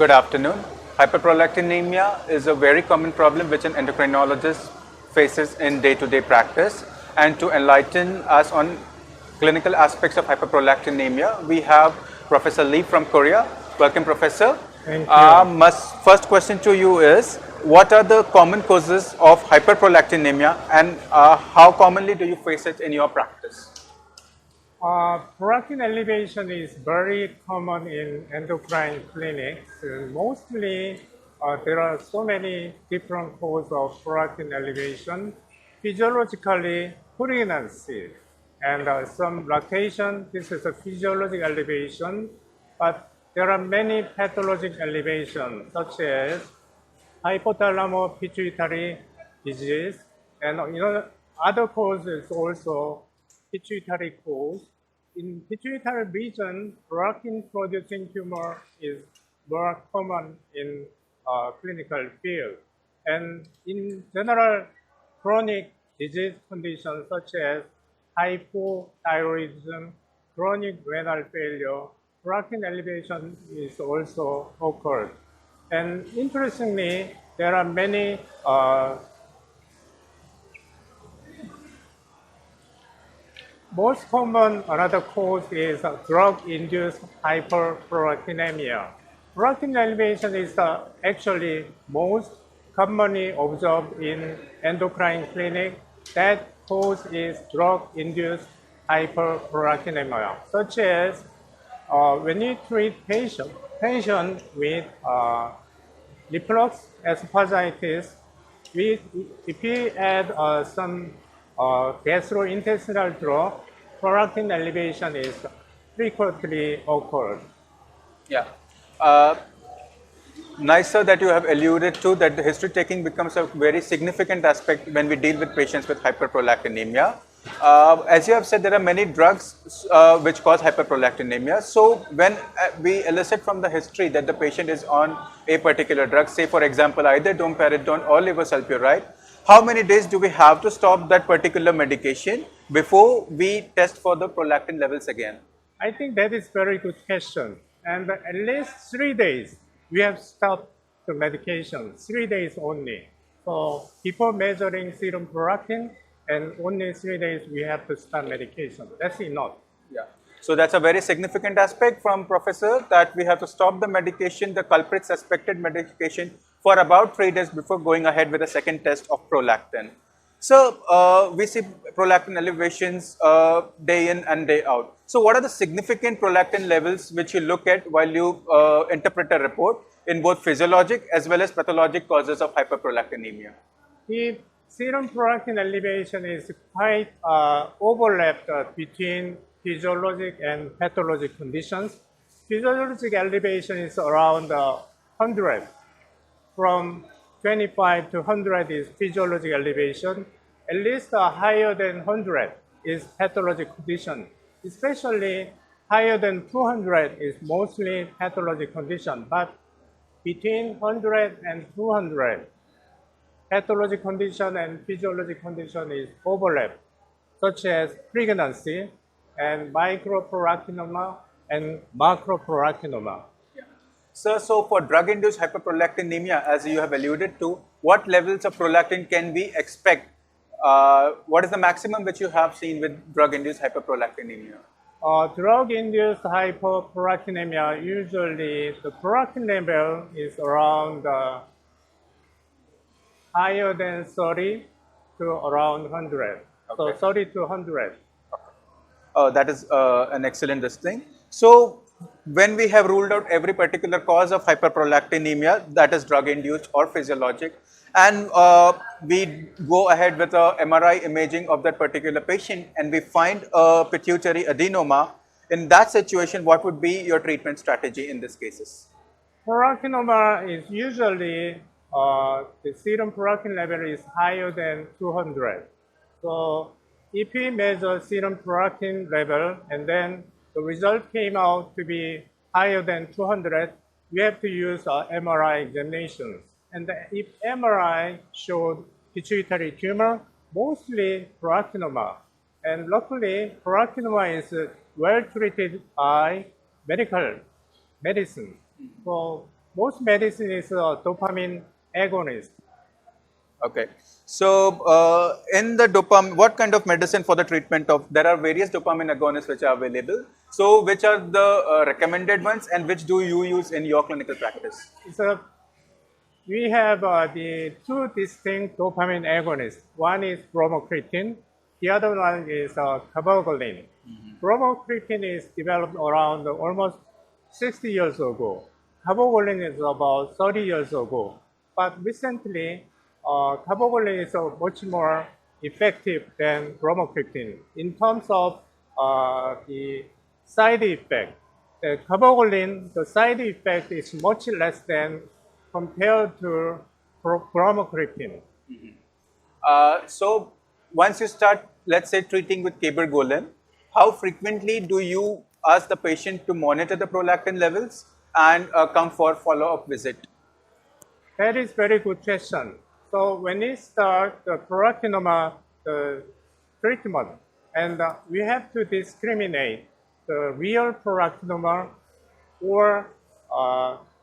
Good afternoon. Hyperprolactinemia is a very common problem which an endocrinologist faces in day-to-day practice. And to enlighten us on clinical aspects of hyperprolactinemia, we have Professor Lee from Korea. Welcome, Professor. Thank you. My first question to you is, what are the common causes of hyperprolactinemia and how commonly do you face it in your practice? Prolactin elevation is very common in endocrine clinics. Mostly, there are so many different causes of prolactin elevation. Physiologically, pregnancy and some lactation, this is a physiologic elevation, but there are many pathologic elevations such as hypothalamo pituitary disease, and other causes also pituitary cause. In pituitary region, prolactin producing tumor is more common in clinical field. And in general, chronic disease conditions such as hypothyroidism, chronic renal failure, prolactin elevation is also occurred. And interestingly, there are many most common another cause is drug-induced hyperprolactinemia. Prolactin elevation is actually most commonly observed in endocrine clinic. That cause is drug-induced hyperprolactinemia, such as when you treat patient with reflux esophagitis, if we add some gastrointestinal drug, prolactin elevation is frequently occurred. Yeah. Nice, sir, that you have alluded to that the history taking becomes a very significant aspect when we deal with patients with hyperprolactinemia. As you have said, there are many drugs which cause hyperprolactinemia. So when we elicit from the history that the patient is on a particular drug, say for example either domperidone or levosulpiride, how many days do we have to stop that particular medication before we test for the prolactin levels again? I think that is very good question. And at least 3 days, we have stopped the medication, 3 days only. So before measuring serum prolactin, and only 3 days we have to start medication. That's enough. Yeah. So that's a very significant aspect from Professor, that we have to stop the medication, the culprit suspected medication, for about 3 days before going ahead with a second test of prolactin. So we see prolactin elevations day in and day out. So what are the significant prolactin levels which you look at while you interpret a report in both physiologic as well as pathologic causes of hyperprolactinemia? The serum prolactin elevation is quite overlapped between physiologic and pathologic conditions. Physiologic elevation is around 100. From 25 to 100 is physiologic elevation. At least higher than 100 is pathologic condition. Especially higher than 200 is mostly pathologic condition. But between 100 and 200, pathologic condition and physiologic condition is overlap, such as pregnancy and microprolactinoma and macroprolactinoma. Sir, so for drug-induced hyperprolactinemia, as you have alluded to, what levels of prolactin can we expect? What is the maximum which you have seen with drug-induced hyperprolactinemia? Drug-induced hyperprolactinemia, usually the prolactin level is around higher than 30 to around 100. Okay. So 30 to 100. Okay. That is an excellent thing. So when we have ruled out every particular cause of hyperprolactinemia, that is drug-induced or physiologic, and we go ahead with a MRI imaging of that particular patient and we find a pituitary adenoma, in that situation, what would be your treatment strategy in these cases? Prolactinoma is usually, the serum prolactin level is higher than 200. So if we measure serum prolactin level and then the result came out to be higher than 200, we have to use MRI examinations. And if MRI showed pituitary tumor, mostly prolactinoma. And luckily, prolactinoma is well treated by medical medicine. So most medicine is a dopamine agonist. Okay. So, in the dopamine, what kind of medicine for the treatment of, there are various dopamine agonists which are available. So, which are the recommended ones and which do you use in your clinical practice? So we have the two distinct dopamine agonists. One is bromocriptine, the other one is cabergoline. Bromocriptine is developed around almost 60 years ago. Cabergoline is about 30 years ago. But recently, cabergoline is much more effective than bromocriptine in terms of the side effect. The cabergoline, the side effect is much less than compared to bromocriptine. So, once you start, let's say, treating with cabergoline, how frequently do you ask the patient to monitor the prolactin levels and come for follow-up visit? That is very good question. So when we start the prolactinoma treatment, and we have to discriminate the real prolactinoma or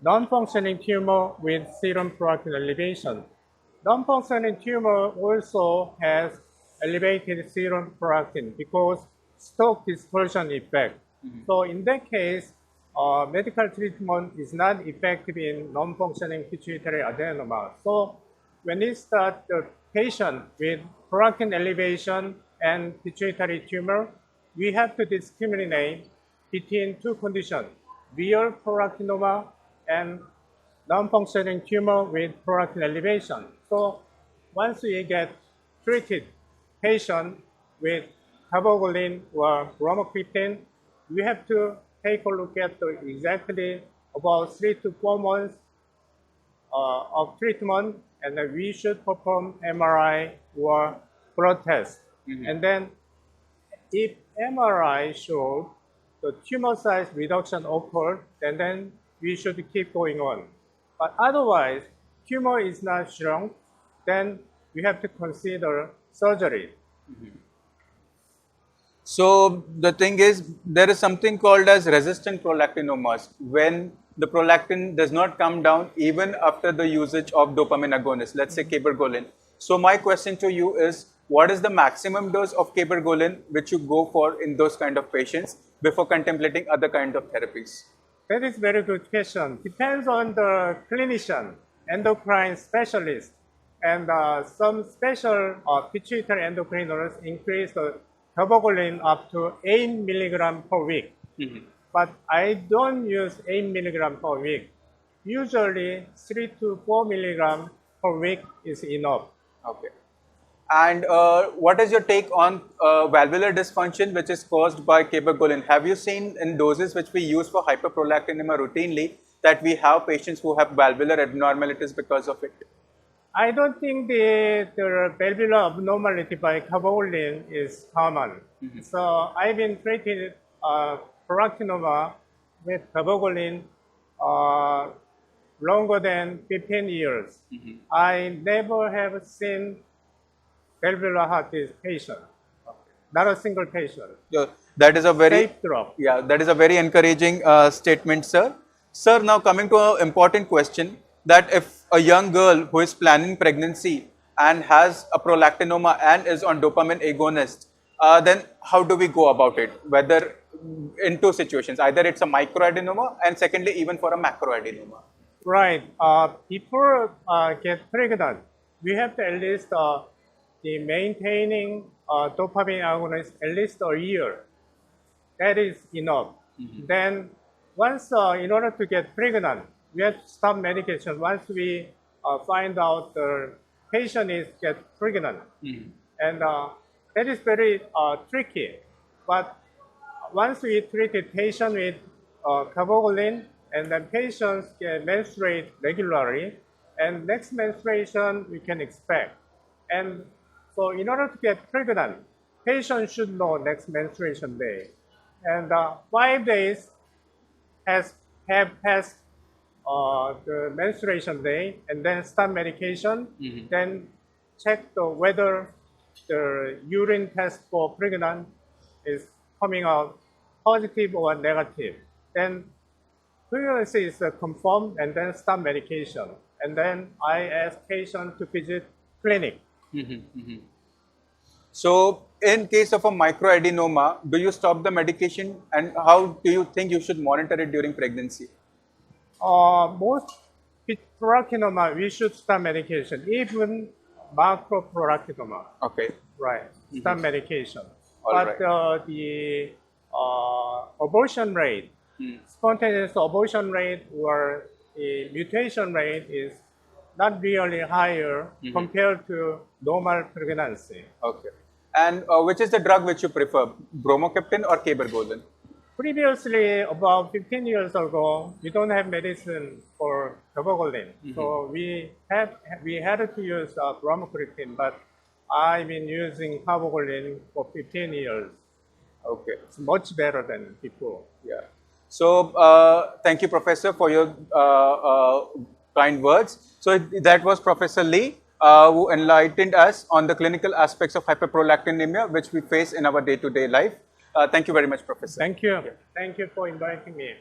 non-functioning tumor with serum prolactin elevation. Non-functioning tumor also has elevated serum prolactin because stroke dispersion effect. So in that case, medical treatment is not effective in non-functioning pituitary adenoma. So when we start the patient with prolactin elevation and pituitary tumor, we have to discriminate between two conditions, real prolactinoma and non-functioning tumor with prolactin elevation. So once we get treated patient with cabergoline or bromocriptine, we have to take a look at exactly about 3 to 4 months of treatment, and then we should perform MRI or blood test. And then if MRI showed the tumor size reduction occurred, then we should keep going on. But otherwise, tumor is not shrunk, then we have to consider surgery. So the thing is, there is something called as resistant prolactinomas when the prolactin does not come down even after the usage of dopamine agonist, let's say cabergoline. So my question to you is, what is the maximum dose of cabergoline which you go for in those kind of patients before contemplating other kind of therapies? That is very good question. Depends on the clinician, endocrine specialist, and some special pituitary endocrinologists increase the cabergoline up to 8 milligram per week. But I don't use 8 milligram per week. Usually 3 to 4 milligram per week is enough. Okay. And what is your take on valvular dysfunction which is caused by cabergoline? Have you seen in doses which we use for hyperprolactinemia routinely that we have patients who have valvular abnormalities because of it? I don't think the valvular abnormality by cabergoline is common. So I've been treated prolactinoma with cabergoline longer than 15 years. I never have seen valvular heart disease patient, not a single patient. Yeah, that is a very Safe drug. Yeah, that is a very encouraging statement, sir. Sir, now coming to an important question, that if a young girl who is planning pregnancy and has a prolactinoma and is on dopamine agonist, then how do we go about it? Whether in two situations, either it's a microadenoma and secondly even for a macroadenoma. Right. Before get pregnant, we have to at least the maintaining dopamine agonist at least a year. That is enough. Then once, in order to get pregnant, we have to stop medication once we find out the patient is get pregnant. And that is very tricky. But once we treat a patient with cabergoline, and then patients can menstruate regularly, and next menstruation we can expect. And so in order to get pregnant, patients should know next menstruation day. And 5 days have passed the menstruation day, and then start medication, then check whether the urine test for pregnant is coming out positive or negative. Then pregnancy is confirmed and then start medication. And then I ask patient to visit clinic. So, in case of a microadenoma, do you stop the medication, and how do you think you should monitor it during pregnancy? Most prolactinoma, we should start medication, even macroprolactinoma, Okay. right? Start medication. All But right. the abortion rate, spontaneous abortion rate or the mutation rate is not really higher compared to normal pregnancy. Okay. And which is the drug which you prefer, bromocriptine or cabergoline? Previously, about 15 years ago, we don't have medicine for cabergoline. So we had to use bromocriptine, but I've been using cabergoline for 15 years. Okay. It's much better than before. Yeah. So, thank you, Professor, for your kind words. So, that was Professor Lee, who enlightened us on the clinical aspects of hyperprolactinemia, which we face in our day-to-day life. Thank you very much, Professor. Thank you. Thank you for inviting me.